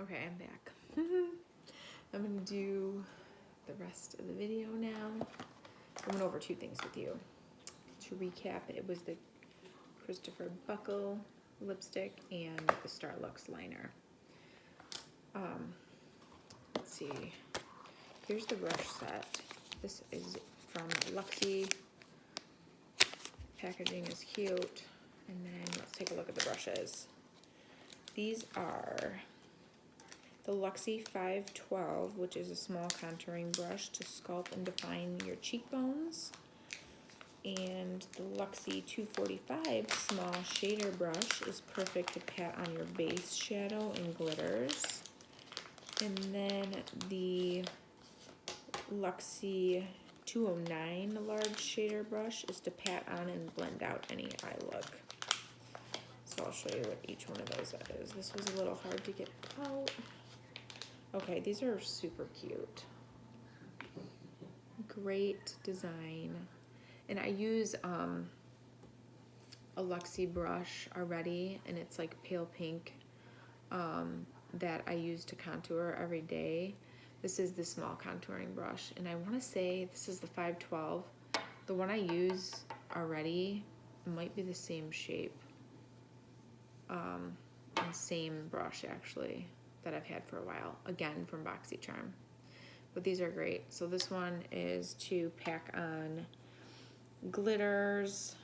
Okay, I'm back. I'm gonna do the rest of the video now. I went over two things with you. To recap, it was the Christopher Buckle lipstick and the Starlux liner. Let's see. Here's the brush set. This is from Luxie. Packaging is cute. And then let's take a look at the brushes. These are the Luxie 512, which is a small contouring brush to sculpt and define your cheekbones. And the Luxie 245 small shader brush is perfect to pat on your base shadow and glitters. And then the Luxie 209 large shader brush is to pat on and blend out any eye look. So I'll show you what each one of those is. This was a little hard to get out. Okay, these are super cute. Great design. And I use a Luxie brush already, and it's like pale pink that I use to contour every day. This is the small contouring brush, and I want to say this is the 512. The one I use already might be the same shape, and same brush actually that I've had for a while, again from Boxycharm. But these are great. So this one is to pack on glitters,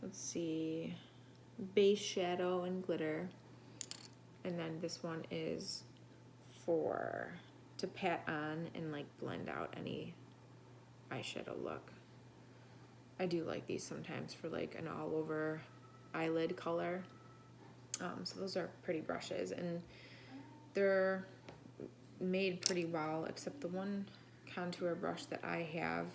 let's see, base shadow and glitter. And then this one is to pat on and like blend out any eyeshadow look. I do like these sometimes for like an all over eyelid color. So those are pretty brushes, and they're made pretty well, except the one contour brush that I have,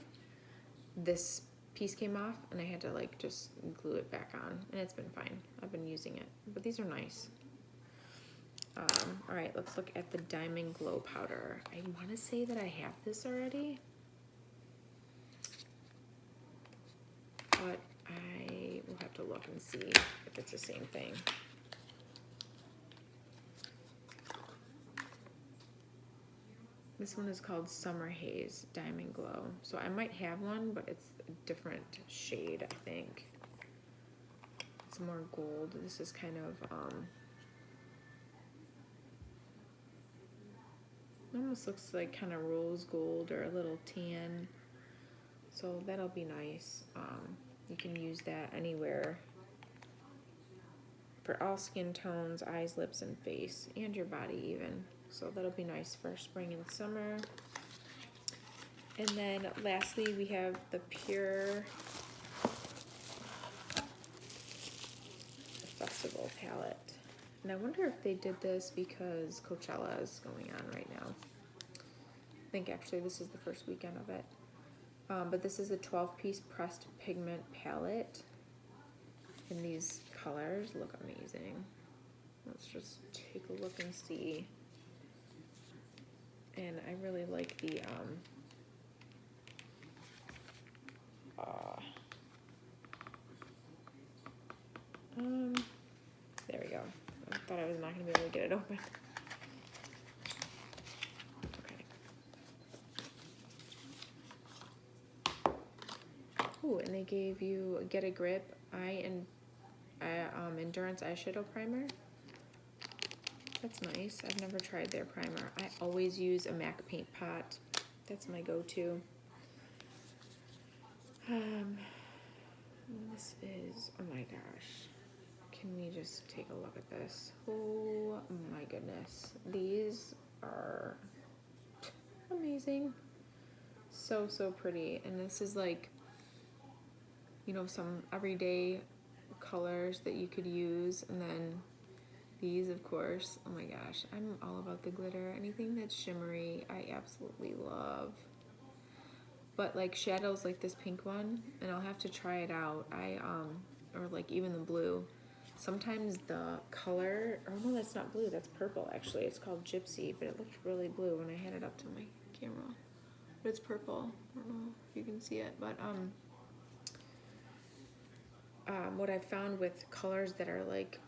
this piece came off and I had to like just glue it back on, and it's been fine. I've been using it, but these are nice. All right, let's look at the Diamond Glow Powder. I want to say that I have this already, but I will have to look and see if it's the same thing. This one is called Summer Haze Diamond Glow. So I might have one, but it's a different shade, I think. It's more gold. This is kind of, almost looks like kind of rose gold or a little tan. So that'll be nice. You can use that anywhere for all skin tones, eyes, lips, and face, and your body even. So that'll be nice for spring and summer. And then lastly, we have the Pure Festival palette. And I wonder if they did this because Coachella is going on right now. I think actually this is the first weekend of it. But this is a 12-piece pressed pigment palette. And these colors look amazing. Let's just take a look and see. And I really like the there we go. I thought I was not going to be able to get it open. Okay. Ooh, and they gave you Get a Grip Endurance Eyeshadow Primer. That's nice. I've never tried their primer. I always use a MAC Paint Pot. That's my go-to. This is, oh my gosh. Can we just take a look at this? Oh my goodness. These are amazing. So, so pretty. And this is like, you know, some everyday colors that you could use. And then these, of course. Oh my gosh. I'm all about the glitter. Anything that's shimmery, I absolutely love. But like shadows like this pink one, and I'll have to try it out. Or like even the blue. Sometimes the color, oh no, that's not blue, that's purple actually. It's called Gypsy, but it looked really blue when I had it up to my camera. But it's purple. I don't know if you can see it, but what I've found with colors that are like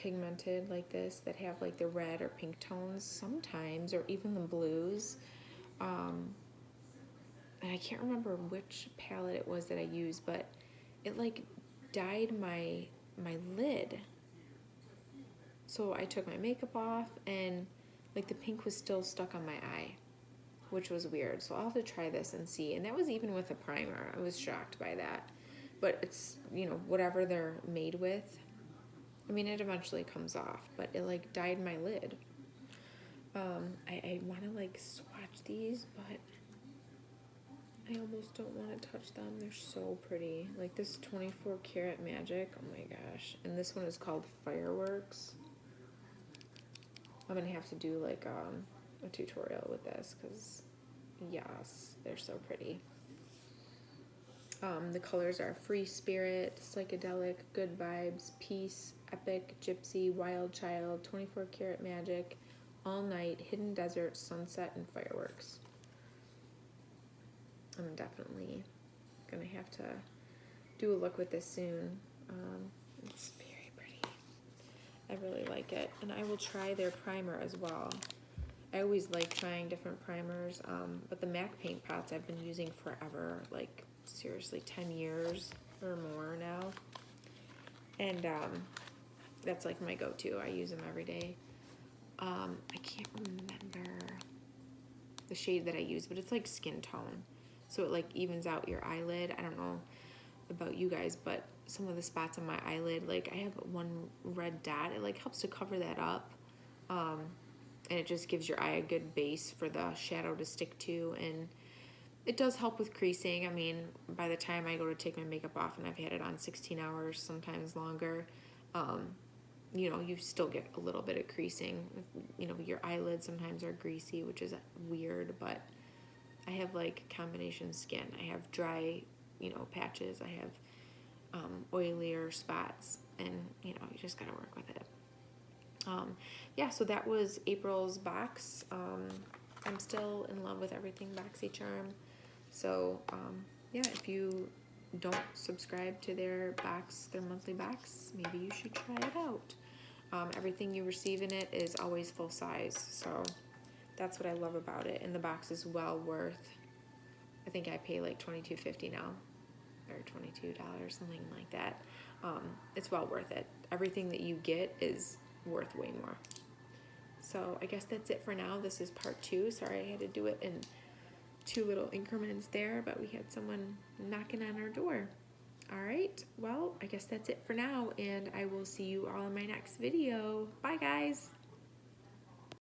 pigmented like this that have like the red or pink tones sometimes, or even the blues. And I can't remember which palette it was that I used, but it like dyed my lid. So I took my makeup off and like the pink was still stuck on my eye, which was weird. So I'll have to try this and see. And that was even with a primer. I was shocked by that. But it's, you know, whatever they're made with. I mean, it eventually comes off, but it like dyed my lid. I want to like swatch these, but I almost don't want to touch them. They're so pretty. Like this 24 karat magic. Oh my gosh. And this one is called Fireworks. I'm going to have to do like a tutorial with this because yes, they're so pretty. The colors are Free Spirit, Psychedelic, Good Vibes, Peace, Epic, Gypsy, Wild Child, 24 Karat Magic, All Night, Hidden Desert, Sunset, and Fireworks. I'm definitely going to have to do a look with this soon. It's very pretty. I really like it. And I will try their primer as well. I always like trying different primers, but the MAC paint pots I've been using forever, like seriously 10 years or more now. And that's like my go-to. I use them every day. I can't remember the shade that I use, but it's like skin tone. So it like evens out your eyelid. I don't know about you guys, but some of the spots on my eyelid, like I have one red dot. It like helps to cover that up. And it just gives your eye a good base for the shadow to stick to, and it does help with creasing. I mean, by the time I go to take my makeup off and I've had it on 16 hours, sometimes longer, you know, you still get a little bit of creasing. You know, your eyelids sometimes are greasy, which is weird, but I have like combination skin. I have dry, you know, patches. I have oilier spots, and you know, you just gotta work with it. Yeah, so that was April's box. I'm still in love with everything Boxycharm. So, yeah, if you don't subscribe to their box, their monthly box, maybe you should try it out. Everything you receive in it is always full size, so that's what I love about it. And the box is well worth, I think I pay like $22.50 now, or $22, something like that. It's well worth it. Everything that you get is worth way more. So I guess that's it for now. This is part 2. Sorry I had to do it in 2 little increments there, but we had someone knocking on our door. All right, well, I guess that's it for now, and I will see you all in my next video. Bye, guys.